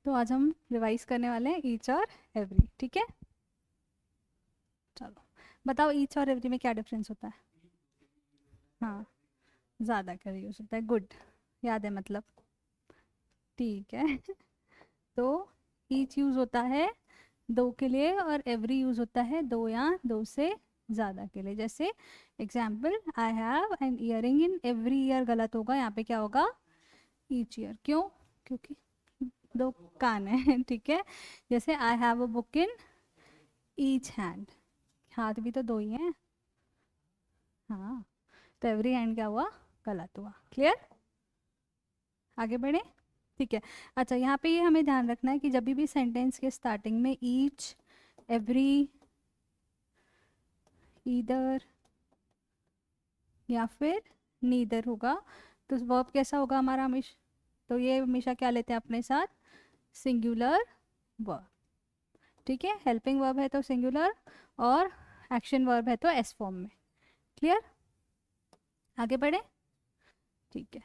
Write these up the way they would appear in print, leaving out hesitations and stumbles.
तो आज हम रिवाइज करने वाले हैं ईच और एवरी, ठीक है। चलो बताओ, ईच और एवरी में क्या डिफरेंस होता है? हाँ, ज़्यादा कर यूज़ होता है, गुड, याद है मतलब, ठीक है। तो ईच यूज़ होता है दो के लिए और एवरी यूज़ होता है दो या दो से ज़्यादा के लिए। जैसे example, I have an earring in every ear, गलत होगा, यहाँ पे क्या होगा? Each ear. क्यों? क्योंकि दो कान है, ठीक है। जैसे I have a book in each hand, हाथ भी तो दो ही हैं। हाँ, तो एवरी हैंड क्या हुआ? गलत हुआ। क्लियर? आगे बढ़े, ठीक है। अच्छा, यहाँ पे ये हमें ध्यान रखना है कि जब भी सेंटेंस के स्टार्टिंग में ईच, एवरी, ईदर या फिर नीदर होगा, तो वर्ब कैसा होगा हमारा हमेशा? तो ये हमेशा क्या लेते हैं अपने साथ? सिंगुलर वर्ब, ठीक है। हेल्पिंग वर्ब है तो सिंगुलर, और एक्शन वर्ब है तो एस फॉर्म में। क्लियर? आगे बढ़े, ठीक है।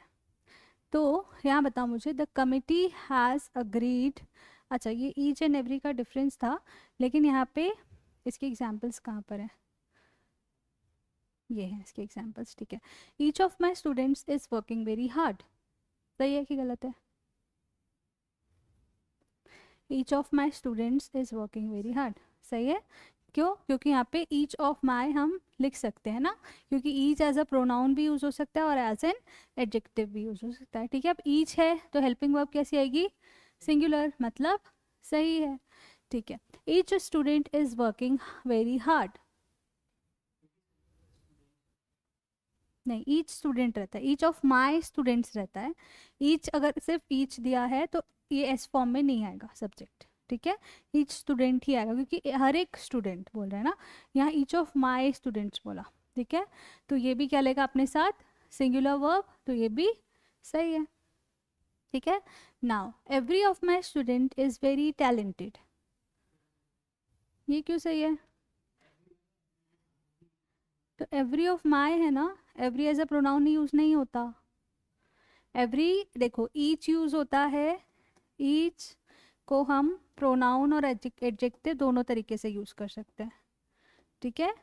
तो यहाँ बताओ मुझे, द कमिटी हैज़ अग्रीड। अच्छा, ये ईच एंड एवरी का डिफरेंस था, लेकिन यहाँ पे इसके एग्जाम्पल्स कहाँ पर हैं? ये हैं इसके एग्जाम्पल्स, ठीक है। Each of my students is working very hard, सही है कि गलत है? Each of my students is working very hard, सही है। क्यों? क्योंकि यहाँ पे ईच ऑफ माई हम लिख सकते हैं ना, क्योंकि ईच एज अ प्रोनाउन भी यूज़ हो सकता है और एज एन एडजेक्टिव भी यूज़ हो सकता है, ठीक है। अब ईच है तो हेल्पिंग वर्ब कैसी आएगी? सिंगुलर, मतलब सही है, ठीक है। Each student is working very hard, नहीं, ईच स्टूडेंट रहता है, ईच ऑफ माई स्टूडेंट्स रहता है। ईच अगर सिर्फ ईच दिया है तो ये एस फॉर्म में नहीं आएगा सब्जेक्ट, ठीक है। ईच स्टूडेंट ही आएगा क्योंकि हर एक स्टूडेंट बोल रहे हैं ना, यहाँ ईच ऑफ माई स्टूडेंट्स बोला, ठीक है। तो ये भी क्या लेगा अपने साथ? सिंगुलर वर्ब, तो ये भी सही है, ठीक है। Now every of my student is very talented, ये क्यों सही है? तो एवरी ऑफ माई है ना, every as a pronoun use नहीं होता। एवरी देखो, ईच यूज होता है, ईच को हम प्रोनाउन और एडजेक्टिव दोनों तरीके से यूज कर सकते हैं, ठीक है।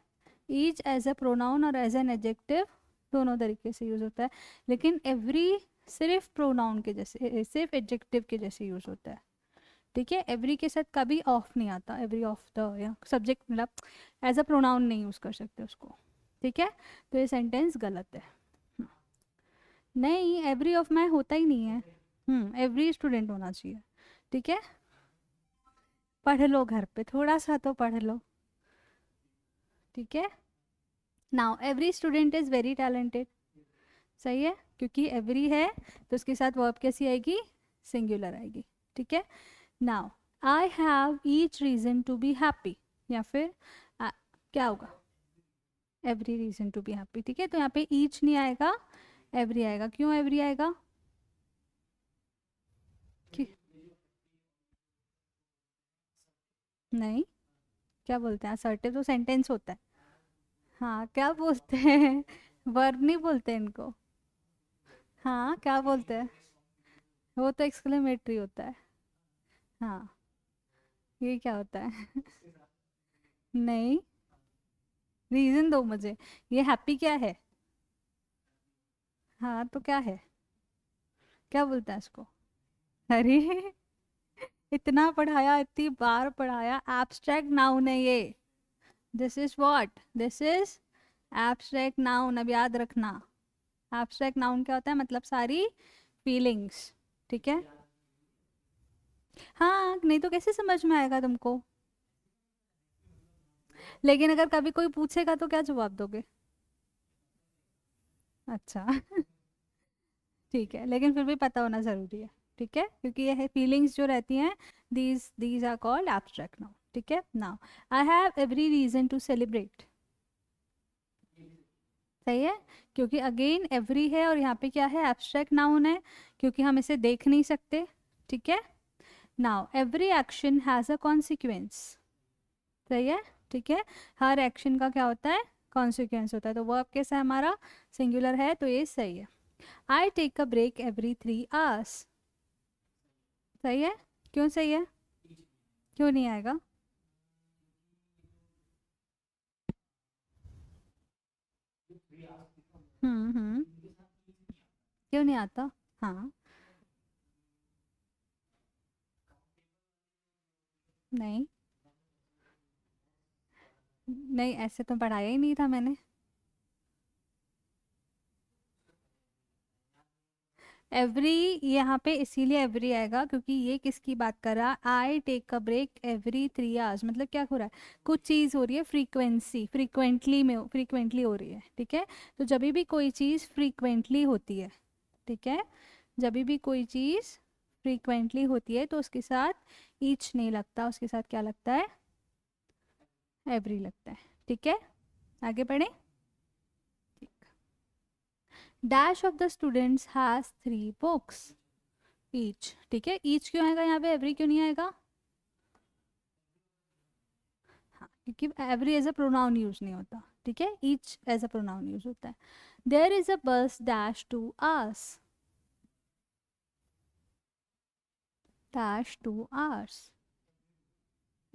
ईच एज अ प्रोनाउन और एज एन एडजेक्टिव दोनों तरीके से यूज होता है, लेकिन एवरी सिर्फ प्रोनाउन के जैसे, सिर्फ एडजेक्टिव के जैसे यूज होता है, ठीक है। एवरी के साथ कभी ऑफ नहीं आता, एवरी ऑफ द या सब्जेक्ट, मतलब एज अ प्रोनाउन नहीं यूज कर सकते उसको, ठीक है। तो ये सेंटेंस गलत है। नहीं, एवरी ऑफ माई होता ही नहीं है, एवरी स्टूडेंट होना चाहिए, ठीक है। पढ़ लो घर पे, थोड़ा सा तो पढ़ लो, ठीक है। Now every student is very talented, सही है, क्योंकि एवरी है तो उसके साथ वर्ब कैसी आएगी? सिंगुलर आएगी, ठीक है। Now I have each reason to be happy, या फिर क्या होगा? Every reason to be happy, ठीक है। तो यहाँ पे ईच नहीं आएगा, एवरी आएगा। क्यों एवरी आएगा? कि नहीं, क्या बोलते हैं, असर्टिव तो सेंटेंस होता है। हाँ, क्या बोलते हैं? वर्ब नहीं बोलते इनको। हाँ, क्या बोलते हैं? वो तो एक्सक्लेमेटरी होता है। हाँ, ये क्या होता है? नहीं, रीजन दो मुझे, ये हैप्पी क्या है? हाँ, तो क्या है? क्या बोलते हैं इसको? अरे, इतना पढ़ाया, इतनी बार पढ़ाया, एब्स्ट्रैक्ट नाउन है ये। This is what? This is abstract noun, अब याद रखना। एब्स्ट्रैक्ट नाउन क्या होता है? मतलब सारी फीलिंग्स, ठीक है। हाँ, नहीं तो कैसे समझ में आएगा तुमको? लेकिन अगर कभी कोई पूछेगा तो क्या जवाब दोगे? अच्छा, ठीक है, लेकिन फिर भी पता होना ज़रूरी है, ठीक है, क्योंकि ये है फीलिंग्स जो रहती हैं, these are called abstract noun, ठीक है। Now I have every reason to celebrate, सही है, क्योंकि अगेन एवरी है और यहाँ पे क्या है? एब्स्ट्रैक्ट नाउन है, क्योंकि हम इसे देख नहीं सकते, ठीक है। Now every action has a consequence, सही है, ठीक है। हर एक्शन का क्या होता है? कॉन्सिक्वेंस होता है। तो वर्ब कैसा है हमारा? सिंगुलर है, तो ये सही है। I take a break every 3 hours, सही है, क्यों सही है? क्यों नहीं आएगा? हम्म, क्यों नहीं आता? हाँ, नहीं नहीं, ऐसे तो पढ़ाया ही नहीं था मैंने। एवरी यहाँ पे इसीलिए एवरी आएगा क्योंकि ये किसकी बात कर रहा है? I take a break every 3 hours, मतलब क्या हो रहा है? कुछ चीज़ हो रही है, फ्रीक्वेंसी फ्रीक्वेंटली में फ्रीक्वेंटली हो रही है, ठीक है। तो जब भी कोई चीज़ फ्रीक्वेंटली होती है, ठीक है, जब भी कोई चीज़ फ्रीक्वेंटली होती है तो उसके साथ ईच नहीं लगता, उसके साथ क्या लगता है? एवरी लगता है, ठीक है। आगे बढ़े। Dash of the students has 3 books each, ठीक है। ईच क्यों आएगा यहाँ पे, एवरी क्यों नहीं आएगा? हाँ, क्योंकि every as a pronoun use नहीं होता, ठीक है, each as a pronoun use होता है। There is a bus dash two hours, dash 2 hours,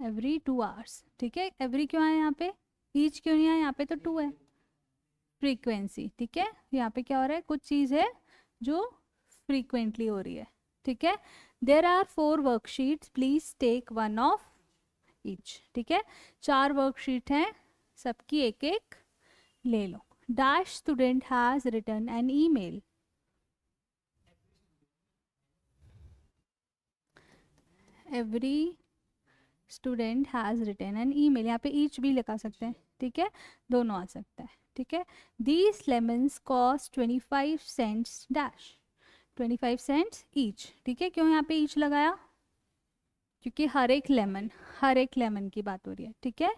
every 2 hours, ठीक है। एवरी क्यों आया यहाँ पे, ईच क्यों नहीं आया? यहाँ पे तो टू है, फ्रीक्वेंसी, ठीक है। यहाँ पे क्या हो रहा है, कुछ चीज़ है जो फ्रीक्वेंटली हो रही है, ठीक है। There are 4 worksheets, please take one of each, ठीक है। 4 वर्कशीट हैं, सबकी एक एक ले लो। Dash student has written an email, every student has written an email, यहाँ पे ईच भी लगा सकते हैं, ठीक है, दोनों आ सकता है, ठीक है। These lemons cost 25 cents dash, 25 cents each, ठीक है। क्यों यहाँ पे ईच लगाया? क्योंकि हर एक लेमन की बात हो रही है, ठीक है।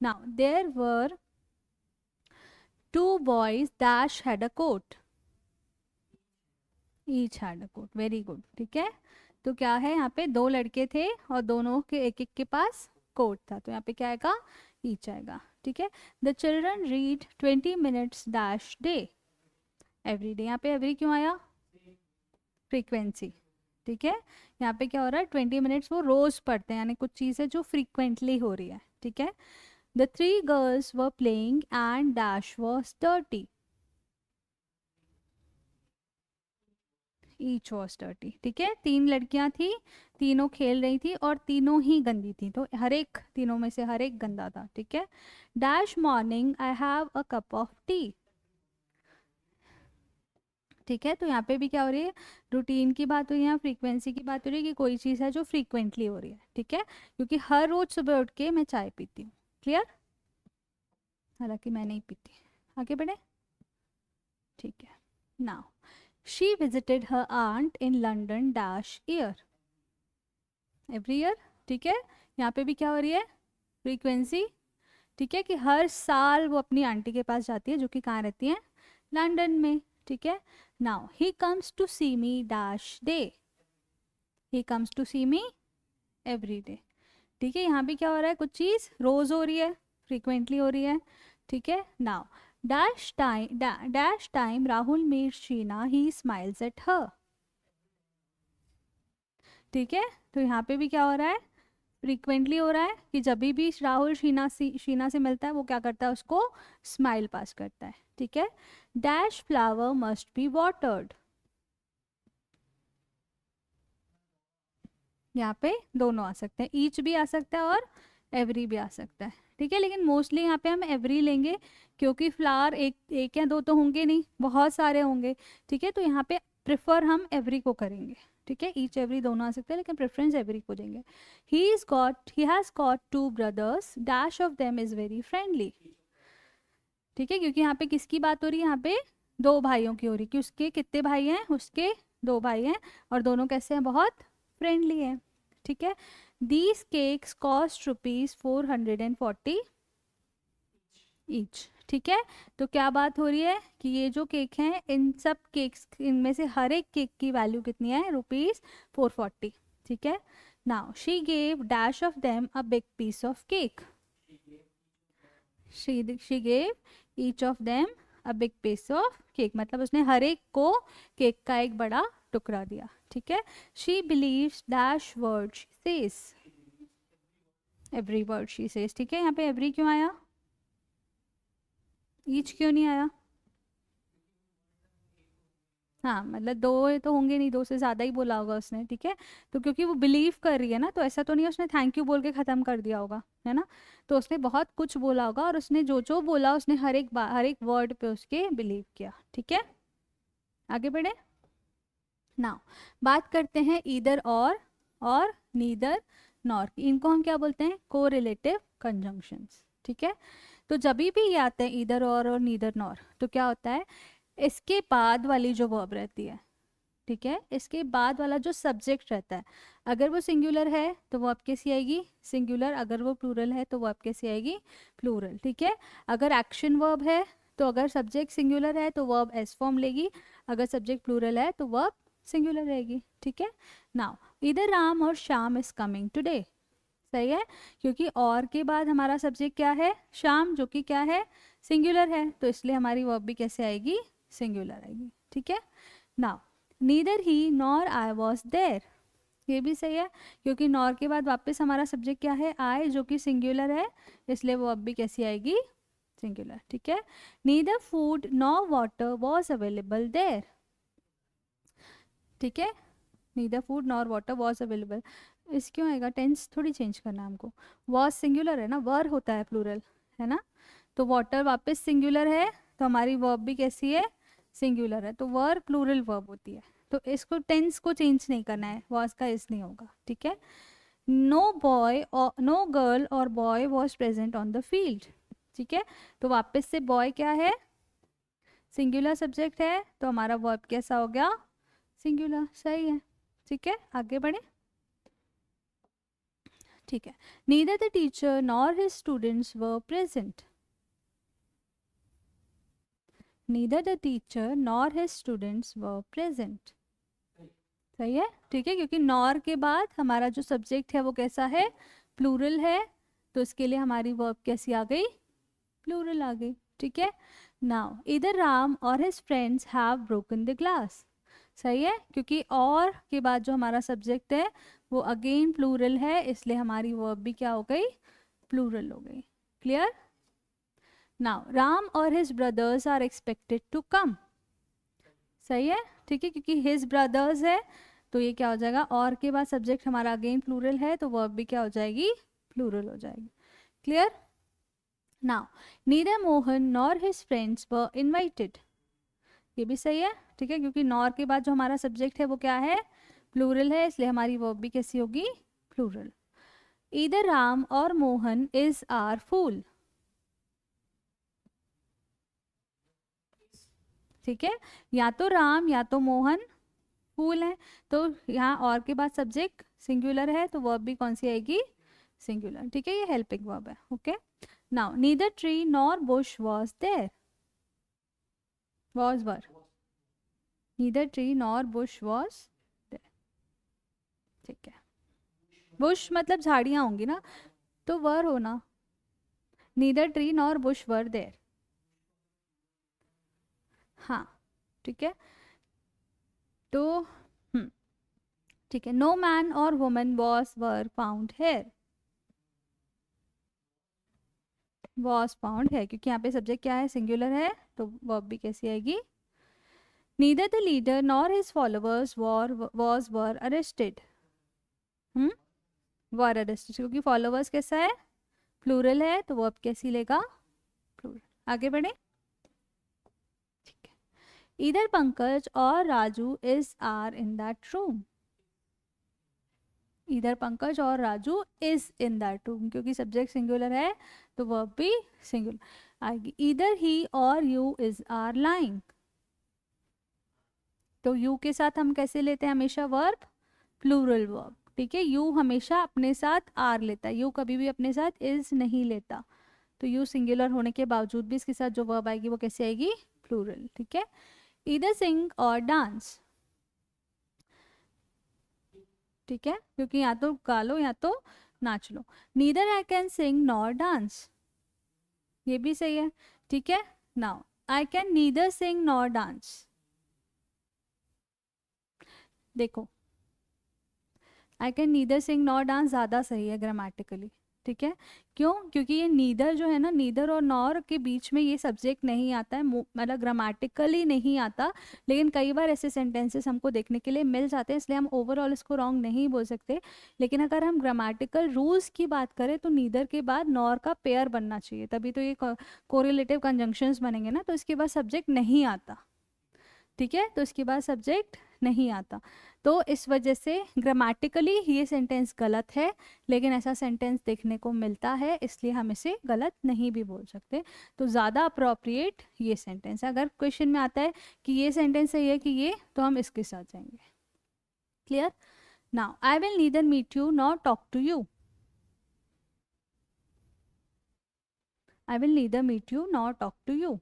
Now there were 2 boys dash had a coat, each had a coat, very good, ठीक है। तो क्या है, यहाँ पे 2 लड़के थे और दोनों के एक एक के पास कोट था, तो यहाँ पे क्या आएगा? ईच आएगा, ठीक है। The children read 20 minutes dash day, every day, यहाँ पे एवरी क्यों आया? फ्रीक्वेंसी, ठीक है। यहाँ पे क्या हो रहा है, 20 मिनट्स वो रोज पढ़ते हैं, यानी कुछ चीज़ है जो फ्रीक्वेंटली हो रही है, ठीक है। The 3 girls were playing and dash was dirty, each was dirty, ठीक है। 3 लड़कियां थी, तीनों खेल रही थी और तीनों ही गंदी थी, तो हर एक तीनों में से हर एक गंदा था, ठीक है। Dash morning I have a cup of T, ठीक है। तो यहाँ पे भी क्या हो रही है, रूटीन की बात हो रही है, फ्रीक्वेंसी की बात हो रही है कि कोई चीज़ है जो फ्रीक्वेंटली हो रही है, ठीक है। क्योंकि हर रोज सुबह उठ के मैं चाय पीती हूँ, क्लियर, हालांकि मैं नहीं पीती। आगे बढ़े, ठीक है। Now she visited her aunt in London dash year, every year, ठीक है। यहाँ पे भी क्या हो रही है, फ्रीक्वेंसी, ठीक है, कि हर साल वो अपनी आंटी के पास जाती है जो कि कहाँ रहती है? लंदन में, ठीक है। Now he comes to see me dash day, he comes to see me every day, ठीक है। यहाँ भी क्या हो रहा है, कुछ चीज़ रोज हो रही है, फ्रीक्वेंटली हो रही है, ठीक है। Now dash time Rahul meet Sheena, he smiles at her, ठीक है। तो यहाँ पे भी क्या हो रहा है, फ्रीक्वेंटली हो रहा है कि जब भी राहुल शीना से मिलता है वो क्या करता है, उसको स्माइल पास करता है, ठीक है। Dash flower must be watered, यहाँ पे दोनों आ सकते हैं, ईच भी आ सकता है और एवरी भी आ सकता है, ठीक है। लेकिन मोस्टली यहाँ पे हम एवरी लेंगे क्योंकि फ्लावर एक एक या दो तो होंगे नहीं, बहुत सारे होंगे, ठीक है। तो यहाँ पे प्रेफर हम एवरी को करेंगे, ठीक है। ईच एवरी दोनों आ सकते हैं लेकिन प्रेफरेंस एवरी को देंगे। He has got 2 brothers dash of them is very friendly, ठीक है। क्योंकि यहाँ पे किसकी बात हो रही है, यहाँ पे 2 भाइयों की हो रही है कि उसके कितने भाई हैं, उसके 2 भाई हैं और दोनों कैसे हैं, बहुत फ्रेंडली हैं, ठीक है। दीज केक्स कॉस्ट ₹440 ईच, ठीक है। तो क्या बात हो रही है कि ये जो केक हैं, इन सब केक्स, इनमें से हर एक केक की वैल्यू कितनी है, ₹440, ठीक है। Now she gave dash of them a big piece of cake, she gave each of them a big piece of cake, मतलब उसने हर एक को केक का एक बड़ा टुकड़ा दिया, ठीक है। She beliefs dash word she says, every word she says, ठीक है। यहाँ पे एवरी क्यों आया, ईच क्यों नहीं आया? हाँ मतलब दो तो होंगे नहीं, दो से ज़्यादा ही बोला होगा उसने, ठीक है। तो क्योंकि वो बिलीव कर रही है ना, तो ऐसा तो नहीं उसने थैंक यू बोल के ख़त्म कर दिया होगा, है ना। तो उसने बहुत कुछ बोला होगा और उसने जो जो बोला उसने हर एक वर्ड पे उसके बिलीव किया, ठीक है। आगे बढ़े। नाउ बात करते हैं ईदर और नीदर नॉर की। इनको हम क्या बोलते हैं, कोरिलेटिव कंजंक्शंस, ठीक है। तो जब भी ये आते हैं ईदर और नीदर नॉर, तो क्या होता है, इसके बाद वाली जो वर्ब रहती है, ठीक है, इसके बाद वाला जो सब्जेक्ट रहता है, अगर वो सिंगुलर है तो वो आपके सी आएगी सिंगुलर, अगर वो प्लूरल है तो वो आपके सी आएगी प्लूरल, ठीक है। अगर एक्शन वर्ब है तो अगर सब्जेक्ट सिंगुलर है तो वर्ब एस फॉर्म लेगी, अगर सब्जेक्ट प्लूरल है तो वर्ब सिंगुलर रहेगी, ठीक है। नाउ इधर राम और श्याम इज कमिंग टुडे, सही है, क्योंकि और के बाद हमारा सब्जेक्ट क्या है, श्याम, जो कि क्या है, सिंगुलर है, तो इसलिए हमारी वर्ब भी कैसे आएगी, सिंगुलर आएगी, ठीक है। Now neither he nor I was there, ये भी सही है, क्योंकि नॉर के बाद वापस हमारा सब्जेक्ट क्या है, आई, जो कि सिंगुलर है, इसलिए वो अब भी कैसी आएगी, सिंगुलर, ठीक है। Neither food nor water was available there, ठीक है, neither food nor water was available, is क्यों आएगा, टेंस थोड़ी चेंज करना है हमको, वॉज सिंगुलर है ना, वर होता है प्लूरल, है ना, तो वाटर वापस सिंगुलर है, तो हमारी वर्ब भी कैसी है, सिंगुलर है, तो वर प्लूरल वर्ब होती है, तो इसको टेंस को चेंज नहीं करना है, वॉज का इस नहीं होगा, ठीक है। नो बॉय और नो गर्ल और boy was present on the field, ठीक है, तो वापस से बॉय क्या है, सिंगुलर सब्जेक्ट है, तो हमारा वर्ब कैसा हो गया, सिंगुलर, सही है, ठीक है। आगे बढ़े, ठीक है। Neither the teacher nor his students were present, neither the teacher nor his students were present, सही है, ठीक है, क्योंकि नॉर के बाद हमारा जो सब्जेक्ट है वो कैसा है, प्लूरल है, तो इसके लिए हमारी वर्ब कैसी आ गई, प्लूरल आ गई, ठीक है। नाउ इधर राम और his friends have broken the glass, सही है, क्योंकि और के बाद जो हमारा सब्जेक्ट है वो अगेन प्लूरल है, इसलिए हमारी वर्ब भी क्या हो गई, प्लूरल हो गई, क्लियर। नाउ राम और his brothers are expected to come, सही है, ठीक है, क्योंकि हिज ब्रदर्स है, तो ये क्या हो जाएगा, और के बाद सब्जेक्ट हमारा अगेन प्लूरल है, तो वर्ब भी क्या हो जाएगी, प्लूरल हो जाएगी, clear. Now neither Mohan nor his friends were invited, ये भी सही है, ठीक है, क्योंकि नॉर के बाद जो हमारा सब्जेक्ट है वो क्या है, प्लूरल है, इसलिए हमारी वर्ब भी कैसी होगी, प्लूरल। ईदर राम और मोहन इज आर फूल, ठीक है, या तो राम या तो मोहन फूल है, तो यहाँ और के बाद सब्जेक्ट सिंगुलर है, तो वर्ब भी कौन सी आएगी, सिंगुलर, ठीक है, ये हेल्पिंग वर्ब है, okay. Now neither tree nor bush was there, was were, neither tree nor bush was there, ठीक है, बुश मतलब झाड़ियाँ होंगी ना, तो वर होना, neither tree nor bush were there, हाँ, ठीक है, तो ठीक है, नो मैन और woman was were found here, was found है, क्योंकि यहाँ पे सब्जेक्ट क्या है, सिंगुलर है, तो वर्ब भी कैसी आएगी, neither the leader nor his followers were arrested, were arrested, क्योंकि फॉलोअर्स कैसा है, प्लूरल है, तो वर्ब कैसी लेगा, प्लूरल। आगे बढ़े, ठीक है। इधर पंकज और Raju is are in that room, इधर पंकज और Raju is in that room, क्योंकि सब्जेक्ट सिंगुलर है, तो वर्ब भी सिंगुलर आएगी। इधर ही और यू इज आर लाइंग, तो यू के साथ हम कैसे लेते हैं हमेशा वर्ब, प्लूरल वर्ब, ठीक है, यू हमेशा अपने साथ आर लेता है, यू कभी भी अपने साथ इज नहीं लेता, तो यू सिंगुलर होने के बावजूद भी इसके साथ जो वर्ब आएगी वो कैसे आएगी, प्लूरल, ठीक है। इधर सिंग और डांस, ठीक है, क्योंकि या तो गा लो या तो नाच लो, neither I can sing nor dance, ये भी सही है, ठीक है। Now I can neither sing nor dance, देखो, I can neither sing nor dance ज़्यादा सही है ग्रामेटिकली, ठीक है। क्यों? क्योंकि ये नीदर जो है ना, नीदर और नॉर के बीच में ये सब्जेक्ट नहीं आता है, मतलब ग्रामेटिकली नहीं आता। लेकिन कई बार ऐसे सेंटेंसेस हमको देखने के लिए मिल जाते हैं, इसलिए हम ओवरऑल इसको रॉन्ग नहीं बोल सकते। लेकिन अगर हम ग्रामेटिकल रूल्स की बात करें तो नीदर के बाद नॉर का पेयर बनना चाहिए, तभी तो ये कोरिलेटिव कंजंक्शंस बनेंगे ना। तो इसके बाद सब्जेक्ट नहीं आता, ठीक है, तो इसके बाद सब्जेक्ट नहीं आता। तो इस वजह से ग्रामेटिकली ये सेंटेंस गलत है, लेकिन ऐसा सेंटेंस देखने को मिलता है, इसलिए हम इसे गलत नहीं भी बोल सकते। तो ज़्यादा अप्रोप्रिएट ये सेंटेंस है। अगर क्वेश्चन में आता है कि ये सेंटेंस सही है कि ये, तो हम इसके साथ जाएंगे। Clear? Now I will neither meet you nor talk to you. I will neither meet you nor talk to you,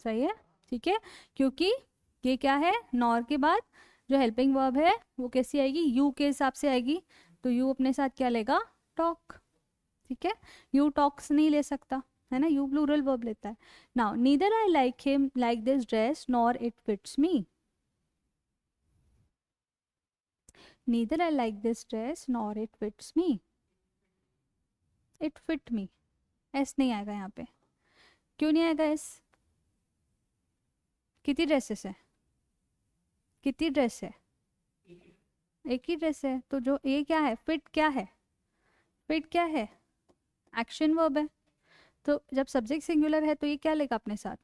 सही है, ठीक है। क्योंकि ये क्या है, नॉर के बाद जो हेल्पिंग वर्ब है वो कैसी आएगी, यू के हिसाब से आएगी। तो यू अपने साथ क्या लेगा, टॉक, ठीक है। यू टॉक्स नहीं ले सकता है ना, यू प्लूरल वर्ब लेता है। Now neither I like him like this dress nor it fits me. Neither I like this dress nor it fits me, it fit me, S नहीं आएगा यहाँ पे। क्यों नहीं आएगा एस? कितनी ड्रेसेस है, कितनी ड्रेस है, एक ही ड्रेस है। तो जो ये क्या है, फिट क्या है, फिट क्या है, एक्शन वर्ब है। तो जब सब्जेक्ट सिंगुलर है तो ये क्या लेगा अपने साथ,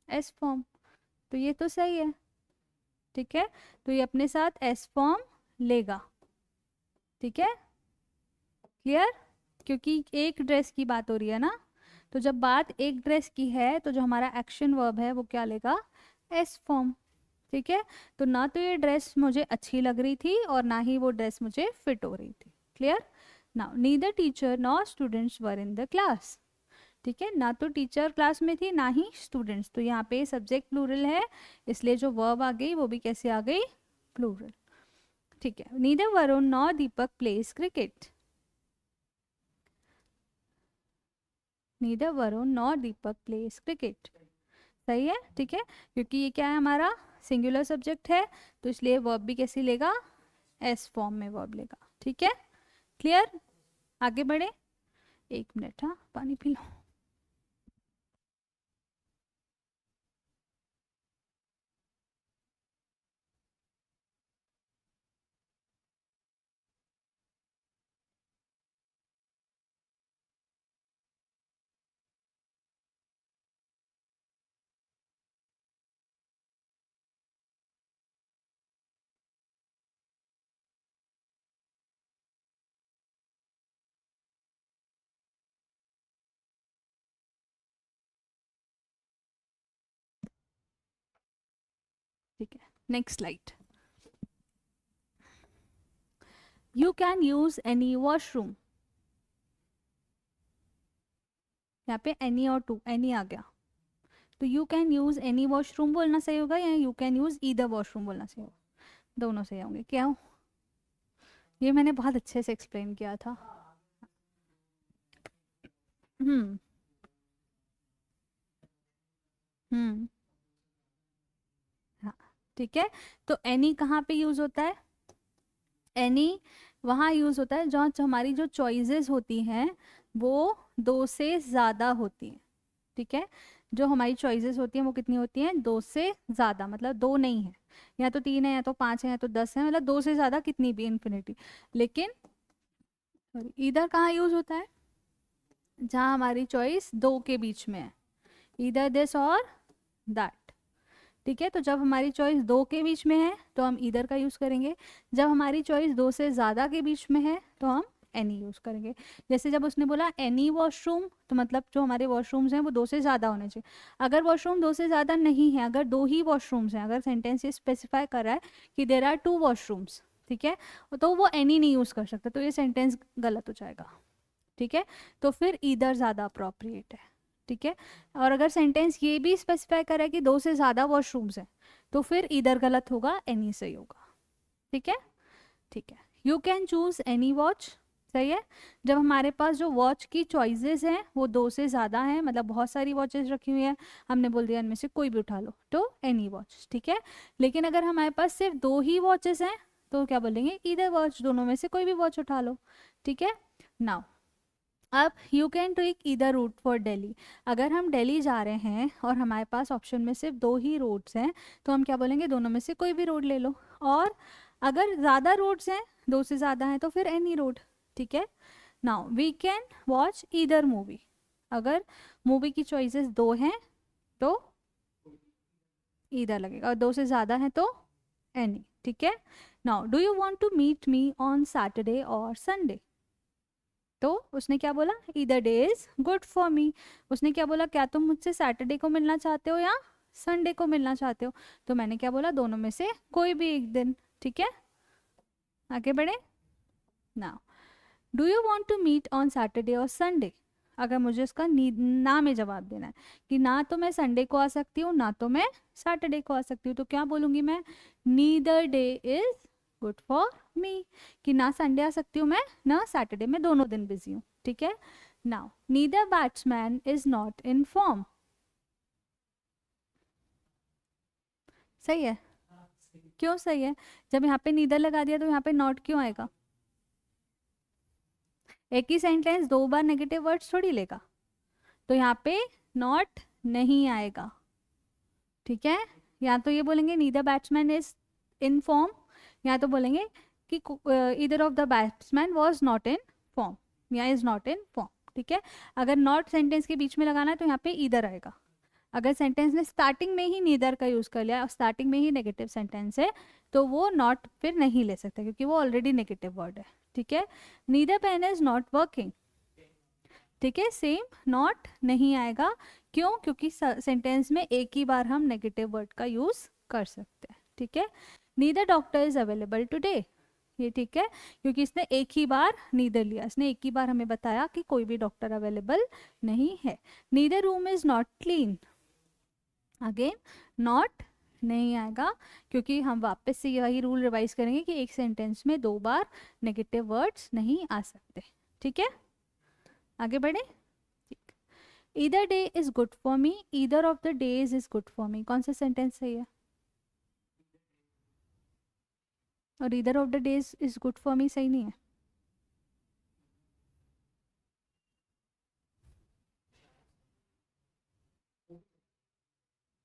एस फॉर्म। तो ये तो सही है, ठीक है। तो ये अपने साथ एस फॉर्म लेगा, ठीक है, क्लियर। क्योंकि एक ड्रेस की बात हो रही है ना, तो जब बात एक ड्रेस की है तो जो हमारा एक्शन वर्ब है वो क्या लेगा, एस फॉर्म, ठीक है। तो ना तो ये ड्रेस मुझे अच्छी लग रही थी और ना ही वो ड्रेस मुझे फिट हो रही थी। Clear? Now neither teacher nor students were in the class, ठीक है। ना तो टीचर क्लास में थी ना ही स्टूडेंट्स। तो यहाँ पे सब्जेक्ट प्लूरल है, इसलिए जो वर्ब आ गई वो भी कैसे आ गई, प्लूरल, ठीक है। Neither Varun nor Deepak plays cricket. Neither Varun nor Deepak plays cricket, सही है, ठीक है। क्योंकि ये क्या है, हमारा सिंगुलर सब्जेक्ट है, तो इसलिए वर्ब भी कैसी लेगा, एस फॉर्म में वर्ब लेगा, ठीक है, क्लियर। आगे बढ़े, एक मिनट, हाँ पानी पी लो। ठीक है, next slide. You can use any washroom, यहाँ पे एनी और टू, एनी आ गया, तो you can use any washroom बोलना सही होगा या you can use either washroom बोलना सही होगा, दोनों सही होंगे। क्या हो, ये मैंने बहुत अच्छे से एक्सप्लेन किया था। हम्म हम्म हाँ, ठीक है। तो एनी कहाँ पे यूज होता है, एनी वहाँ यूज होता है जहाँ हमारी जो चॉइसेस होती हैं वो दो से ज़्यादा होती हैं, ठीक है। जो हमारी चॉइसेस होती हैं वो कितनी होती हैं, दो से ज़्यादा, मतलब दो नहीं है, या तो तीन है या तो पाँच है या तो 10 है, मतलब दो से ज़्यादा कितनी भी, इन्फिनिटी। लेकिन इधर कहाँ यूज होता है, जहाँ हमारी चॉइस दो के बीच में है, इधर दिस और दैट, ठीक है। तो जब हमारी चॉइस दो के बीच में है तो हम इधर का यूज़ करेंगे, जब हमारी चॉइस दो से ज़्यादा के बीच में है तो हम एनी यूज़ करेंगे। जैसे जब उसने बोला एनी वॉशरूम, तो मतलब जो हमारे वॉशरूम्स हैं वो दो से ज़्यादा होने चाहिए। अगर वॉशरूम दो से ज़्यादा नहीं है, अगर दो ही वॉशरूम्स हैं, अगर सेंटेंस ये स्पेसिफाई कर रहा है कि देर आर टू वॉशरूम्स, ठीक है, तो वो एनी नहीं यूज़ कर सकता, तो ये सेंटेंस गलत हो जाएगा, ठीक है। तो फिर इधर ज़्यादा अप्रोप्रिएट है, ठीक है। और अगर सेंटेंस ये भी स्पेसिफाई करे कि दो से ज़्यादा वॉशरूम्स हैं, तो फिर इधर गलत होगा, एनी सही होगा, ठीक है, ठीक है। You can choose any watch, सही है। जब हमारे पास जो वॉच की चॉइसेस हैं वो दो से ज़्यादा हैं, मतलब बहुत सारी वॉचेस रखी हुई हैं, हमने बोल दिया इनमें से कोई भी उठा लो, तो एनी वॉच, ठीक है। लेकिन अगर हमारे पास सिर्फ दो ही वॉचेस हैं तो क्या बोलेंगे, ईदर वॉच, दोनों में से कोई भी वॉच उठा लो, ठीक है। नाउ अब you can take either route for Delhi. अगर हम दिल्ली जा रहे हैं और हमारे पास ऑप्शन में सिर्फ दो ही रोड्स हैं तो हम क्या बोलेंगे, दोनों में से कोई भी रोड ले लो। और अगर ज़्यादा रोड्स हैं, दो से ज़्यादा हैं, तो फिर एनी रोड, ठीक है। Now we can watch either movie. अगर मूवी की चॉइसेस दो हैं तो ईदर लगेगा, और दो से ज़्यादा हैं तो एनी, ठीक है। Now do you want to meet me on Saturday और संडे। तो उसने क्या बोला, either day is good for me. उसने क्या बोला, क्या तुम मुझसे सैटरडे को मिलना चाहते हो या संडे को मिलना चाहते हो। तो मैंने क्या बोला, दोनों में से कोई भी एक दिन, ठीक है। आगे बढ़े। Now do you want to meet on Saturday और संडे। अगर मुझे उसका ना में जवाब देना है कि ना तो मैं संडे को आ सकती हूँ ना तो मैं सैटरडे को आ सकती हूँ, तो क्या बोलूँगी मैं, neither day is good for मी। कि ना संडे आ सकती हूँ मैं ना सैटरडे, मैं दोनों दिन बिजी हूँ, ठीक है। Now neither batsman is not in form. सही है। क्यों सही है, जब यहाँ पे नीदर लगा दिया तो यहाँ पे नॉट क्यों आएगा। एक ही सेंटेंस दो बार नेगेटिव वर्ड्स थोड़ी लेगा, तो यहाँ पे नॉट नहीं आएगा, ठीक है। या तो ये बोलेंगे neither batsman is in form, या तो बोलेंगे कि either of the batsman was not in form या इज नॉट इन फॉर्म, ठीक है। अगर नॉट सेंटेंस के बीच में लगाना है तो यहाँ पे ईदर आएगा। अगर सेंटेंस ने स्टार्टिंग में ही नीदर का यूज कर लिया और स्टार्टिंग में ही नेगेटिव सेंटेंस है तो वो नॉट फिर नहीं ले सकता क्योंकि वो ऑलरेडी नेगेटिव वर्ड है, ठीक है। Neither pen is not working, ठीक है, सेम नॉट नहीं आएगा। क्यों, क्योंकि सेंटेंस में एक ही बार हम नेगेटिव वर्ड का यूज कर सकते हैं, ठीक है। Neither doctor is available today, ये ठीक है क्योंकि इसने एक ही बार नीदर लिया, इसने एक ही बार हमें बताया कि कोई भी डॉक्टर अवेलेबल नहीं है। Neither room is not clean, again not नहीं आएगा क्योंकि हम वापस से यही रूल रिवाइज करेंगे कि एक सेंटेंस में दो बार नेगेटिव वर्ड्स नहीं आ सकते, ठीक है। आगे बढ़े। Either day is good for me, either of the days is good for मी, कौन सा सेंटेंस सही है। और either of the days is good for मी सही नहीं है।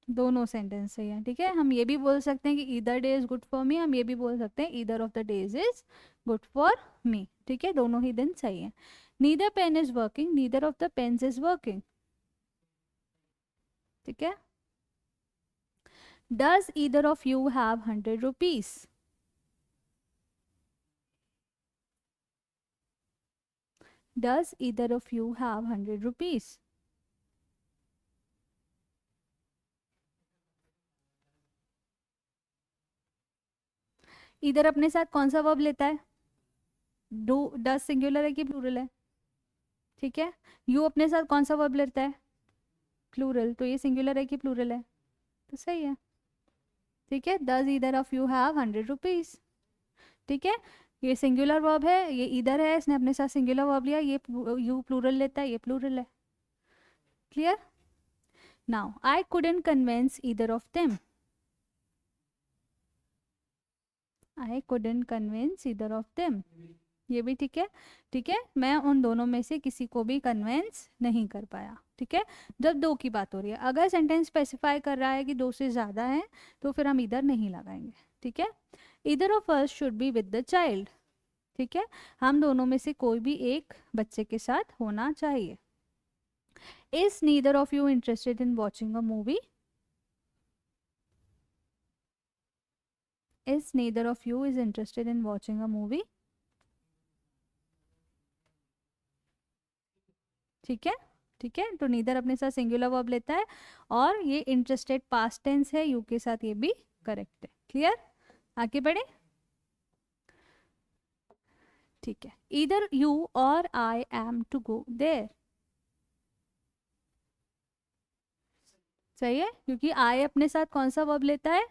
दोनों सेंटेंस सही है, ठीक है। हम ये भी बोल सकते हैं कि either day is good for me, हम ये भी बोल सकते हैं either of the days is good for me, ठीक है, दोनों ही दिन सही है। Neither pen is working, neither of the pens is working, ठीक है। Does either of you have 100 rupees, does either of you have 100 rupees. इधर अपने साथ कौन सा वर्ब लेता है, डू, डज सिंगुलर है कि प्लूरल है, ठीक है। यू अपने साथ कौन सा वर्ब लेता है, प्लूरल, तो ये सिंगुलर है कि प्लूरल है, तो सही है, ठीक है। Does either of you have 100 rupees, ठीक है। ये सिंगुलर वर्ब है, ये इधर है, इसने अपने साथ सिंगुलर वर्ब लिया, ये यू प्लूरल लेता है, ये प्लूरल है, clear. Now I couldn't convince either of them, I couldn't convince either of them, ये भी ठीक है, ठीक है। मैं उन दोनों में से किसी को भी कन्विंस नहीं कर पाया, ठीक है। जब दो की बात हो रही है, अगर सेंटेंस स्पेसिफाई कर रहा है कि दो से ज़्यादा है तो फिर हम इधर नहीं लगाएंगे, ठीक है। Either of us should be with the child, ठीक है, हम दोनों में से कोई भी एक बच्चे के साथ होना चाहिए। Is neither of you interested in watching a movie, is neither of you is interested in watching a movie, ठीक है, ठीक है। तो नीदर अपने साथ सिंगुलर वर्ब लेता है और ये इंटरेस्टेड पास्ट टेंस है, यू के साथ, ये भी करेक्ट है, क्लियर। आगे बढ़े, ठीक है। ईदर यू और I am to go there, सही है क्योंकि आई अपने साथ कौन सा वर्ब लेता है,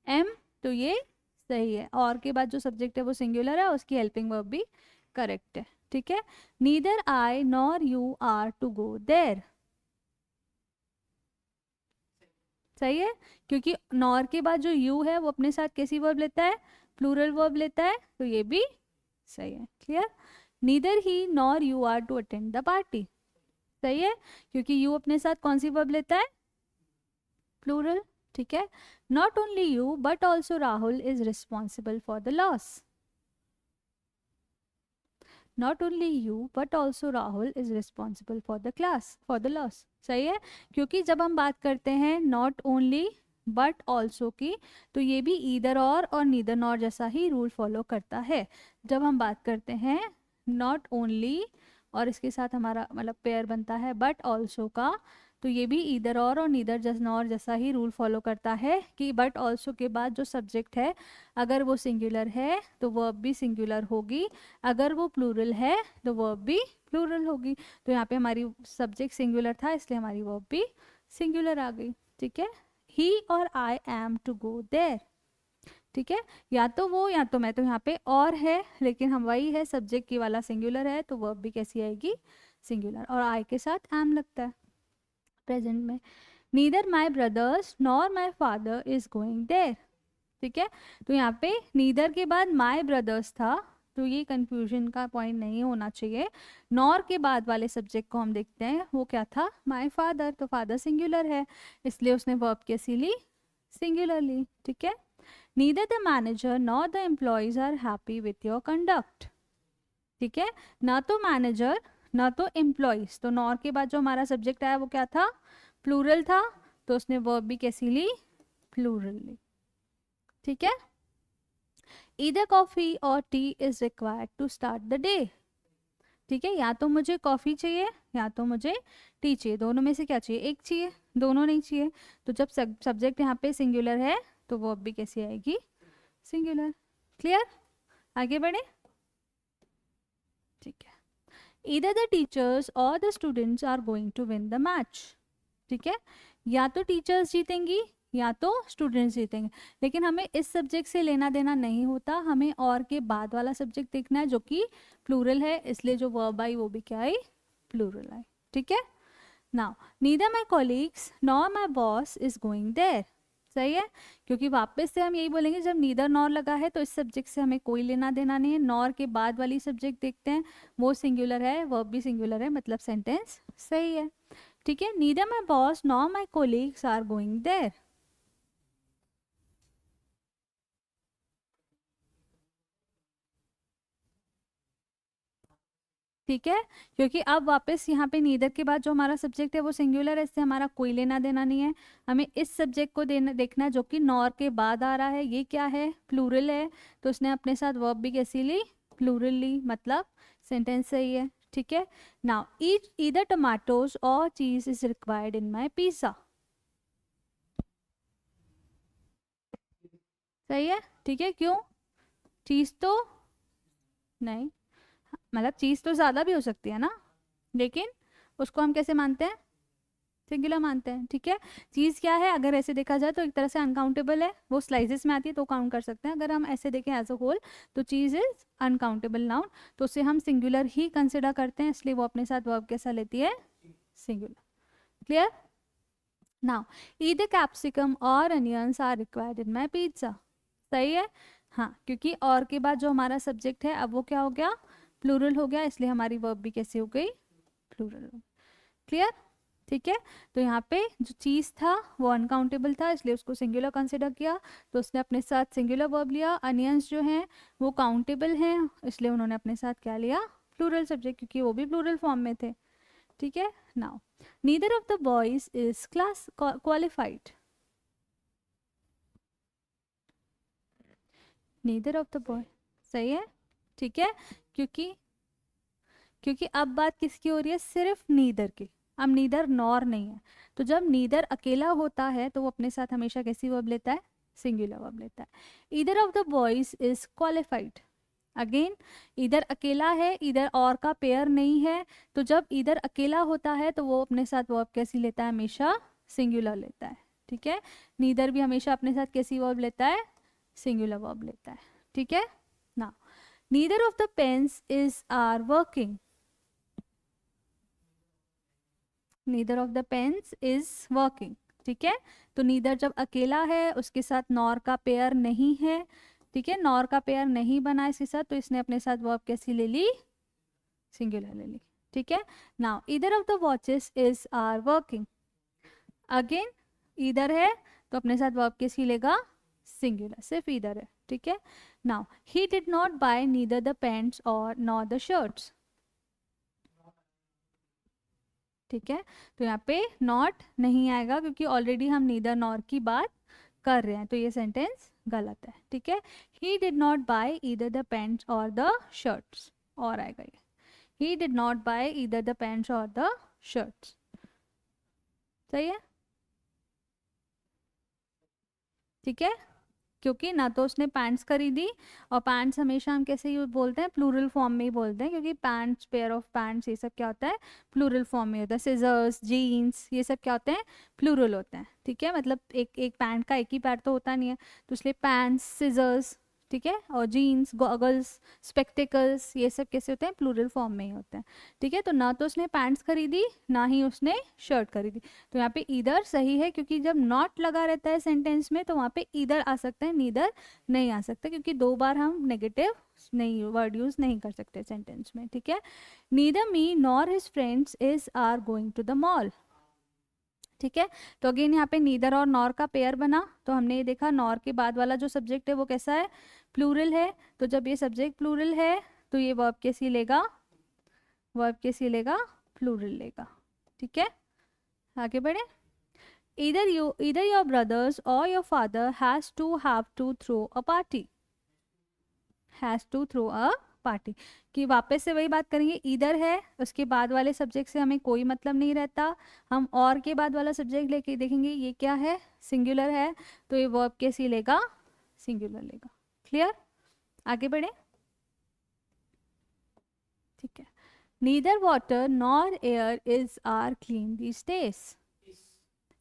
एम, तो ये सही है। और के बाद जो सब्जेक्ट है वो सिंगुलर है, उसकी हेल्पिंग वर्ब भी करेक्ट है, ठीक है, neither I nor you are to go there, सही है, क्योंकि नॉर के बाद जो यू है वो अपने साथ कैसी वर्ब लेता है, प्लूरल वर्ब लेता है, तो ये भी सही है। Clear, neither he nor you are to attend the party, सही है, क्योंकि यू अपने साथ कौन सी वर्ब लेता है, प्लूरल। ठीक है, not only you but also Rahul is responsible for the loss, not only you but also Rahul is responsible for the class for the loss, सही है, क्योंकि जब हम बात करते हैं नॉट ओनली बट ऑल्सो की, तो ये भी ईदर और नीदर नॉर जैसा ही रूल फॉलो करता है। जब हम बात करते हैं नॉट ओनली और इसके साथ हमारा मतलब पेयर बनता है बट ऑल्सो का, तो ये भी ईदर और नीदर जस नॉर जैसा ही रूल फॉलो करता है कि बट ऑल्सो के बाद जो सब्जेक्ट है अगर वो सिंगुलर है तो वर्ब भी सिंगुलर होगी, अगर वो प्लूरल है तो वर्ब भी प्लूरल होगी। तो यहाँ पे हमारी सब्जेक्ट सिंगुलर था इसलिए हमारी वर्ब भी सिंगुलर आ गई। ठीक है, ही और I am to go there, ठीक है, या तो वो या तो मैं, तो यहाँ पे और है लेकिन हम वही है, सब्जेक्ट की वाला सिंगुलर है तो वर्ब भी कैसी आएगी, सिंगुलर, और आई के साथ एम लगता है प्रेजेंट में। Neither my brothers nor my father is going there, ठीक है, तो यहाँ पे नीदर के बाद माई ब्रदर्स था तो ये कंफ्यूजन का पॉइंट नहीं होना चाहिए। नॉर के बाद वाले सब्जेक्ट को हम देखते हैं, वो क्या था, माई फादर, तो फादर सिंगुलर है इसलिए उसने वर्ब कैसी ली, सिंगुलरली। ठीक है, neither the manager nor the employees are happy with your conduct, ठीक है, ना तो मैनेजर ना तो एम्प्लॉयज, तो नॉर के बाद जो हमारा सब्जेक्ट आया वो क्या था, प्लूरल था, तो उसने वर्ब भी कैसी ली, प्लूरल ली। ठीक है, ईदर कॉफी और tea is required to start the day, ठीक है, या तो मुझे कॉफी चाहिए या तो मुझे टी चाहिए, दोनों में से क्या चाहिए, एक चाहिए, दोनों नहीं चाहिए, तो जब सब्जेक्ट यहाँ पे सिंगुलर है तो वर्ब भी कैसी आएगी, सिंगुलर। क्लियर, आगे बढ़े। ठीक है, ईदर द टीचर्स और the students are going to win the match, ठीक है, या तो टीचर्स जीतेंगी या तो स्टूडेंट्स जीतेंगे, लेकिन हमें इस सब्जेक्ट से लेना देना नहीं होता, हमें और के बाद वाला सब्जेक्ट देखना है जो कि प्लूरल है, इसलिए जो वर्ब आई वो भी क्या आई, प्लूरल आई। ठीक है, now neither my colleagues nor my boss is going there, सही है, क्योंकि वापस से हम यही बोलेंगे जब नीदर नॉर लगा है तो इस सब्जेक्ट से हमें कोई लेना देना नहीं है, नॉर के बाद वाली सब्जेक्ट देखते हैं वो सिंगुलर है, वर्ब भी सिंगुलर है, मतलब सेंटेंस सही है। ठीक है, neither my boss nor my colleagues are going there, ठीक है, क्योंकि अब वापस यहाँ पे नीदर के बाद जो हमारा सब्जेक्ट है वो सिंगुलर है, इससे हमारा कोई लेना देना नहीं है, हमें इस सब्जेक्ट को देना देखना है जो कि नॉर के बाद आ रहा है, ये क्या है, प्लूरल है, तो उसने अपने साथ वर्ब भी कैसी ली, प्लूरल ली, मतलब सेंटेंस सही है। ठीक है, नाउ ईट ईदर टमाटोज और चीज is required in my pizza, सही है, ठीक है, क्यों, चीज़ तो नहीं, मतलब चीज़ तो ज़्यादा भी हो सकती है ना, लेकिन उसको हम कैसे मानते हैं, सिंगुलर मानते हैं। ठीक है, चीज़ क्या है, अगर ऐसे देखा जाए तो एक तरह से अनकाउंटेबल है, वो स्लाइसेस में आती है तो काउंट कर सकते हैं, अगर हम ऐसे देखें एज अ होल तो चीज़ इज अनकाउंटेबल नाउन, तो उसे हम सिंगुलर ही कंसिडर करते हैं, इसलिए वो अपने साथ वर्ब कैसा लेती है, singular. Clear, now either capsicum और onions are required in my pizza, सही है, हाँ, क्योंकि और के बाद जो हमारा सब्जेक्ट है अब वो क्या हो गया, प्लूरल हो गया, इसलिए हमारी वर्ब भी कैसे हो गई, प्लूरल हो। क्लियर, ठीक है, तो यहाँ पे जो चीज़ था वो अनकाउंटेबल था इसलिए उसको सिंगुलर कंसिडर किया, तो उसने अपने साथ सिंगुलर वर्ब लिया, अनियंस जो हैं वो काउंटेबल हैं इसलिए उन्होंने अपने साथ क्या लिया, प्लूरल सब्जेक्ट, क्योंकि वो भी प्लूरल फॉर्म में थे। ठीक है, now neither of the boys is class qualified, neither of the boy, सही है, ठीक है, क्योंकि क्योंकि अब बात किसकी हो रही है, सिर्फ नीदर की, अब नीदर नॉर नहीं है, तो जब नीदर अकेला होता है तो वो अपने साथ हमेशा कैसी वर्ब लेता है, सिंगुलर वर्ब लेता है। Either of the boys is qualified, again इधर अकेला है, इधर और का पेयर नहीं है, तो जब इधर अकेला होता है तो वो अपने साथ वर्ब कैसी लेता है, हमेशा सिंगुलर लेता है। ठीक है, नीदर भी हमेशा अपने साथ कैसी वर्ब लेता है, सिंगुलर वर्ब लेता है। ठीक है ना, neither of the pens is are working, neither of the pens is working, ठीक है। तो नीदर जब अकेला है, उसके साथ नॉर का पेयर नहीं है, ठीक है, नॉर का पेयर नहीं बना इसके साथ, तो इसने अपने साथ वर्ब कैसी ले ली, सिंगुलर ले ली, ठीक है। Now either of the watches is are working, again either है तो अपने साथ वर्ब कैसी लेगा, सिंगुलर, सिर्फ ईदर है, ठीक है। Now he did not buy neither the pants और नॉर द शर्ट्स, ठीक है। तो यहाँ पे नॉट नहीं आएगा क्योंकि ऑलरेडी हम नीदर नॉर की बात कर रहे हैं, तो ये सेंटेंस गलत है, ठीक है। He did not buy either the pants और द शर्ट्स, और आएगा ये, he did not buy either the pants और द शर्ट्स, सही है, ठीक है। क्योंकि ना तो उसने पैंट्स खरीदी, और पैंट्स हमेशा हम कैसे यूज बोलते हैं, प्लूरल फॉर्म में ही बोलते हैं, क्योंकि पैंट्स, पेयर ऑफ पैंट्स, ये सब क्या होता है, प्लूरल फॉर्म में होता है। सिजर्स, जीन्स, ये सब क्या होते हैं, प्लूरल होते हैं, ठीक है। मतलब एक एक पैंट का एक ही पैर तो होता नहीं है, तो इसलिए पैंट्स, सिजर्स, ठीक है, और जीन्स, गॉगल्स, स्पेक्टिकल्स, ये सब कैसे होते हैं, प्लूरल फॉर्म में ही होते हैं, ठीक है। तो ना तो उसने पैंट्स खरीदी, ना ही उसने शर्ट खरीदी, तो यहाँ पे ईदर सही है, क्योंकि जब नॉट लगा रहता है सेंटेंस में तो वहाँ पे ईदर आ सकता है, नीदर नहीं आ सकता, क्योंकि दो बार हम नेगेटिव नहीं वर्ड यूज नहीं कर सकते सेंटेंस में, ठीक है। Neither me nor his friends is are going to the mall, ठीक है। तो अगेन यहाँ पे नीदर और नॉर का पेयर बना, तो हमने ये देखा नॉर के बाद वाला जो सब्जेक्ट है वो कैसा है, प्लूरल है, तो जब ये सब्जेक्ट प्लूरल है तो ये वर्ब कैसी लेगा, वर्ब कैसी लेगा, प्लूरल लेगा, ठीक है। आगे बढ़े, either your brothers or your father has to have to throw a party, has to throw a party, कि वापस से वही बात करेंगे, इधर है उसके बाद वाले सब्जेक्ट से हमें कोई मतलब नहीं रहता, हम और के बाद वाला सब्जेक्ट लेके देखेंगे ये क्या है, सिंगुलर है, तो ये वर्ब कैसी लेगा, सिंगुलर लेगा, क्लियर। आगे बढ़े, ठीक है। Neither water nor air is are clean these days,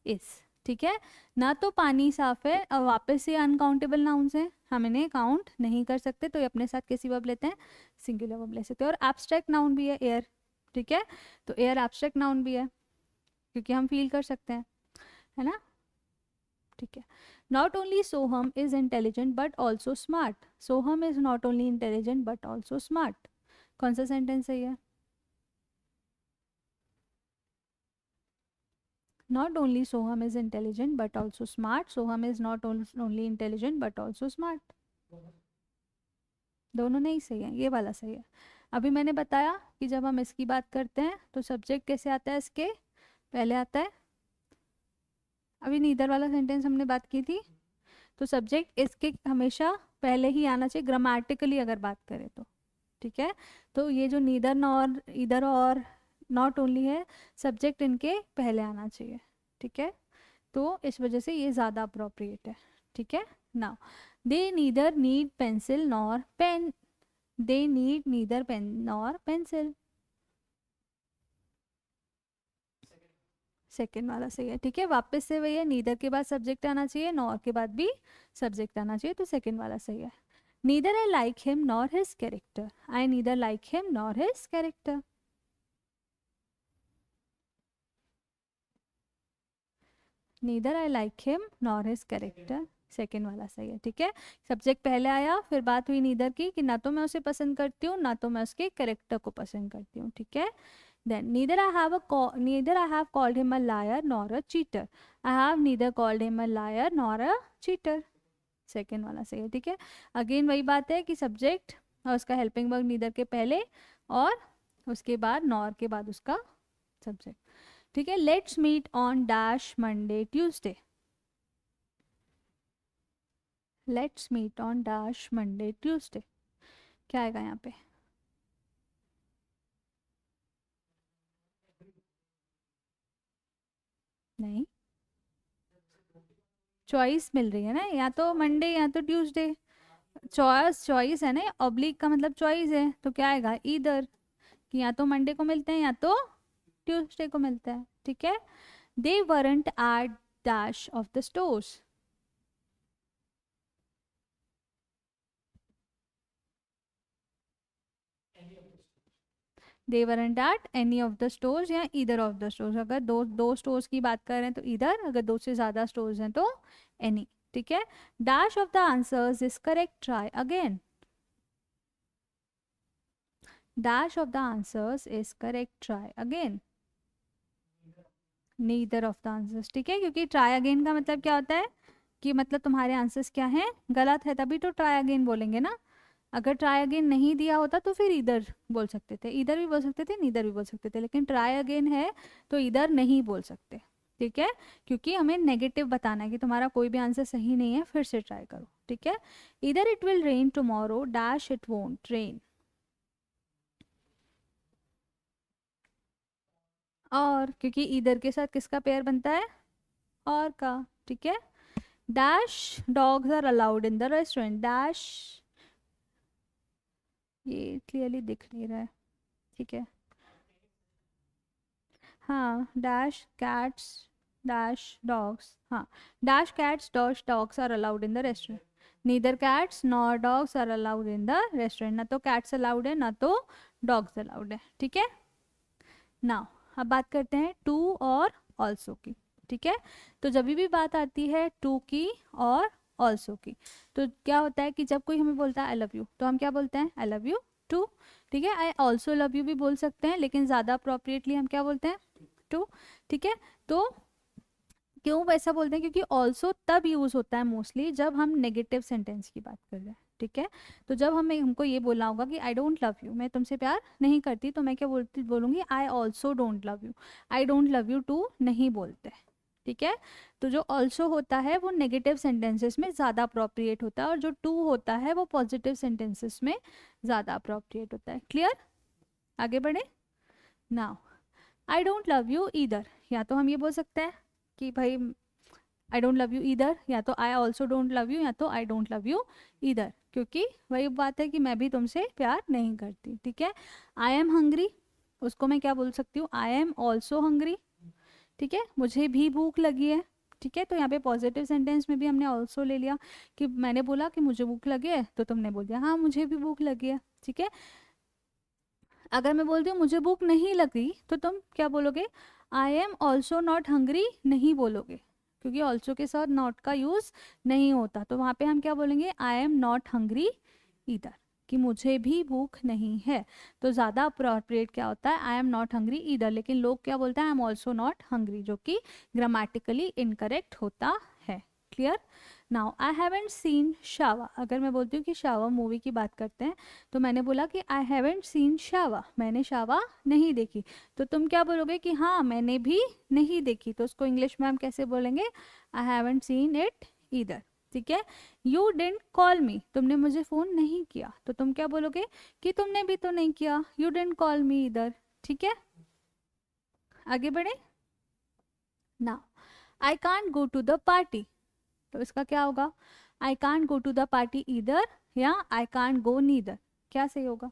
is, ठीक है, ना तो पानी साफ है, और वापस से अनकाउंटेबल नाउन्स हैं, हम इन्हें काउंट नहीं कर सकते, तो ये अपने साथ कैसी वर्ब लेते हैं, सिंगुलर वर्ब ले सकते हैं। और एब्स्ट्रैक्ट नाउन भी है एयर, ठीक है, तो एयर एब्स्ट्रैक्ट नाउन भी है क्योंकि हम फील कर सकते हैं, है ना, ठीक है। Not only Soham is intelligent but also smart, Soham is not only intelligent but also smart, कौन सा सेंटेंस सही है, not only Soham is intelligent but also smart, Soham is not only intelligent but also smart, दोनों नहीं सही है, ये वाला सही है। अभी मैंने बताया कि जब हम इसकी बात करते हैं तो सब्जेक्ट कैसे आता है, इसके पहले आता है, अभी नीदर वाला सेंटेंस हमने बात की थी, तो सब्जेक्ट इसके हमेशा पहले ही आना चाहिए, ग्रामेटिकली अगर बात करें तो, ठीक है। तो ये जो नीदर नॉर, इधर और नॉट ओनली है, सब्जेक्ट इनके पहले आना चाहिए, ठीक है, तो इस वजह से ये ज़्यादा अप्रोप्रिएट है, ठीक है। Now they neither need pencil nor pen, they need neither pen nor pencil, second वाला सही है, ठीक है। वापस से वही है, नीदर के बाद सब्जेक्ट आना चाहिए, नॉर के बाद भी सब्जेक्ट आना चाहिए, तो सेकेंड वाला सही है। Neither I like him nor his character, I neither like him nor his character, neither I like him nor his character, second वाला सही है, ठीक है। सब्जेक्ट पहले आया, फिर बात हुई नीदर की कि ना तो मैं उसे पसंद करती हूँ, ना तो मैं उसके कैरेक्टर को पसंद करती हूँ, ठीक है। Then neither I have called him a liar nor a cheater, I have neither called him a liar nor a cheater, second वाला सही है, ठीक है। अगेन वही बात है कि सब्जेक्ट और उसका हेल्पिंग वर्ब नीदर के पहले, और उसके बाद नॉर के बाद उसका सब्जेक्ट, ठीक है। Let's meet on dash Monday Tuesday, let's meet on dash Monday Tuesday, क्या आएगा यहाँ पे, नहीं, चॉइस मिल रही है ना, या तो मंडे या तो ट्यूसडे, चॉइस, चॉइस है ना, ऑब्लिक का मतलब चॉइस है, तो क्या आएगा, इधर, कि या तो मंडे को मिलते हैं या तो ट्यूसडे को मिलता है, ठीक है। They weren't at dash of the stores, they weren't at any of the stores या either of the stores. अगर दो स्टोर्स की बात कर रहे हैं तो इधर, अगर दो से ज़्यादा स्टोर्स हैं तो any. ठीक है. Dash of the answers is correct, try again. Dash of the answers is correct, try again. Neither of the answers. ठीक है, क्योंकि ट्राई अगेन का मतलब क्या होता है कि मतलब तुम्हारे आंसर्स क्या हैं, गलत है, तभी तो ट्राई अगेन बोलेंगे ना. अगर ट्राई अगेन नहीं दिया होता तो फिर इधर बोल सकते थे, इधर भी बोल सकते थे, नीदर भी बोल सकते थे, लेकिन ट्राई अगेन है तो इधर नहीं बोल सकते. ठीक है, क्योंकि हमें नेगेटिव बताना है कि तुम्हारा कोई भी आंसर सही नहीं है, फिर से ट्राई करो. ठीक है. इधर it will rain tomorrow, dash it won't rain. और क्योंकि इधर के साथ किसका पेयर बनता है, और का. ठीक है. Dash dogs are allowed in the restaurant. Dash, ये क्लियरली दिख नहीं रहा है. ठीक है. हाँ, डैश कैट्स डैश डॉग्स. हाँ, dash cats dash dogs are allowed in the restaurant. Neither cats nor dogs are allowed in the restaurant. ना तो कैट्स अलाउड है, ना तो डॉग्स अलाउड है. ठीक है. नाउ अब बात करते हैं टू और ऑल्सो की. ठीक है. तो जब भी बात आती है टू की और ऑल्सो की, तो क्या होता है कि जब कोई हमें बोलता है आई लव यू, तो हम क्या बोलते हैं, आई लव यू टू. ठीक है. आई ऑल्सो लव यू भी बोल सकते हैं, लेकिन ज़्यादा अप्रोप्रिएटली हम क्या बोलते हैं, टू. ठीक है. तो क्यों ऐसा बोलते हैं, क्योंकि ऑल्सो तब यूज़ होता है मोस्टली जब हम नेगेटिव सेंटेंस की बात कर रहे हैं. ठीक है. तो जब हमको ये बोलना होगा कि आई डोंट लव यू, मैं तुमसे प्यार नहीं करती, तो मैं क्या बोलूँगी, I also don't love you. I don't love you too नहीं बोलते. ठीक है. तो जो ऑल्सो होता है वो नेगेटिव सेंटेंसेस में ज़्यादा अप्रोप्रिएट होता है, और जो टू होता है वो पॉजिटिव सेंटेंसेस में ज़्यादा अप्रोप्रिएट होता है. क्लियर. आगे बढ़े. Now I don't love you either, या तो हम ये बोल सकते हैं कि भाई आई डोंट लव यू ईदर, या तो आई ऑल्सो डोंट लव यू, या तो आई डोंट लव यू ईदर, क्योंकि वही बात है कि मैं भी तुमसे प्यार नहीं करती. ठीक है. आई एम हंग्री, उसको मैं क्या बोल सकती हूँ, आई एम ऑल्सो हंग्री. ठीक है. मुझे भी भूख लगी है. ठीक है. तो यहाँ पे पॉजिटिव सेंटेंस में भी हमने ऑल्सो ले लिया, कि मैंने बोला कि मुझे भूख लगी है, तो तुमने बोल दिया हाँ मुझे भी भूख लगी है. ठीक है. अगर मैं बोलती हूँ मुझे भूख नहीं लगी, तो तुम क्या बोलोगे, I am also not hungry नहीं बोलोगे, क्योंकि ऑल्सो के साथ नॉट का यूज़ नहीं होता. तो वहाँ पे हम क्या बोलेंगे, I am not hungry either, कि मुझे भी भूख नहीं है. तो ज़्यादा अप्रोप्रिएट क्या होता है, I am not hungry either. लेकिन लोग क्या बोलते हैं, I am also not hungry, जो कि ग्रामेटिकली इनकरेक्ट होता है. Clear. Now I haven't seen Shava. अगर मैं बोलती हूँ कि शावा मूवी की बात करते हैं, तो मैंने बोला कि आई हैवेंट सीन शावा, मैंने शावा नहीं देखी, तो तुम क्या बोलोगे कि हाँ मैंने भी नहीं देखी. तो उसको इंग्लिश में हम कैसे बोलेंगे, I haven't seen it either. ठीक है. यू डिडंट कॉल मी, तुमने मुझे फ़ोन नहीं किया, तो तुम क्या बोलोगे कि तुमने भी तो नहीं किया, you didn't call me either. ठीक है. आगे बढ़े. Now I can't go to the party, तो इसका क्या होगा, I can't go to the party either, या आई कांट गो नीदर. क्या सही होगा,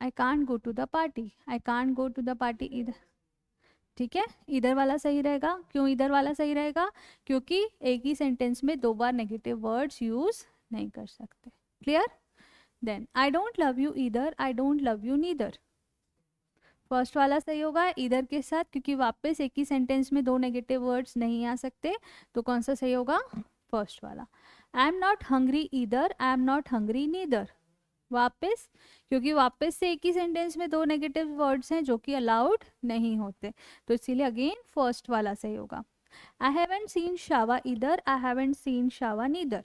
I can't go to the party, I can't go to the party either. ठीक है. इधर वाला सही रहेगा. क्यों इधर वाला सही रहेगा, क्योंकि एक ही सेंटेंस में दो बार नेगेटिव वर्ड्स यूज नहीं कर सकते. Clear. Then I don't love you either, I don't love you neither. First वाला सही होगा इधर के साथ, क्योंकि वापस एक ही सेंटेंस में दो नेगेटिव वर्ड्स नहीं आ सकते. तो कौन सा सही होगा, फर्स्ट वाला. I am not hungry either, I am not hungry neither. वापस, क्योंकि वापस से एक ही सेंटेंस में दो नेगेटिव वर्ड्स हैं जो कि अलाउड नहीं होते, तो इसीलिए अगेन फर्स्ट वाला सही होगा. I haven't seen Shava either, I haven't seen Shava neither.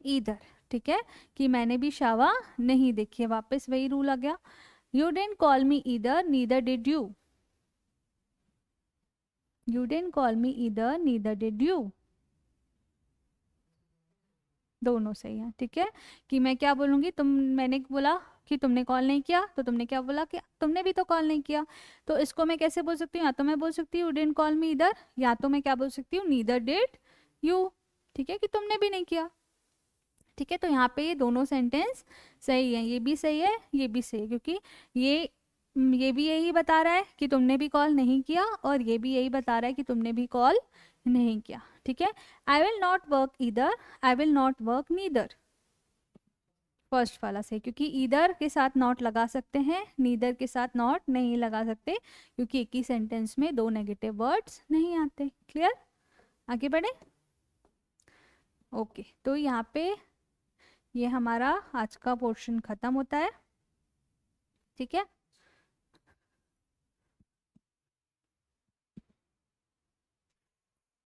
Either. ठीक है, कि मैंने भी शावा नहीं देखी है, वापस वही रूल आ गया. You didn't call me either, neither did you. You didn't call me either, neither did you. दोनों सही हैं. ठीक है. कि मैं क्या बोलूँगी, मैंने बोला कि तुमने कॉल नहीं किया, तो तुमने क्या बोला कि तुमने भी तो कॉल नहीं किया. तो इसको मैं कैसे बोल सकती हूँ, या तो मैं बोल सकती हूँ you didn't call me either, या तो मैं क्या बोल सकती हूँ, neither did you. ठीक है, कि तुमने भी नहीं किया. ठीक है. तो यहाँ पे ये दोनों सेंटेंस सही है, ये भी सही है, ये भी सही है, क्योंकि ये भी यही बता रहा है कि तुमने भी कॉल नहीं किया, और ये भी यही बता रहा है कि तुमने भी कॉल नहीं किया. ठीक है. I will not work either, I will not work neither. First वाला सही, क्योंकि ईदर के साथ नॉट लगा सकते हैं, नीदर के साथ नॉट नहीं लगा सकते, क्योंकि एक ही सेंटेंस में दो नेगेटिव वर्ड्स नहीं आते। क्लियर? आगे बढ़े। ओके, तो यहाँ पे ये हमारा आज का पोर्शन खत्म होता है। ठीक है।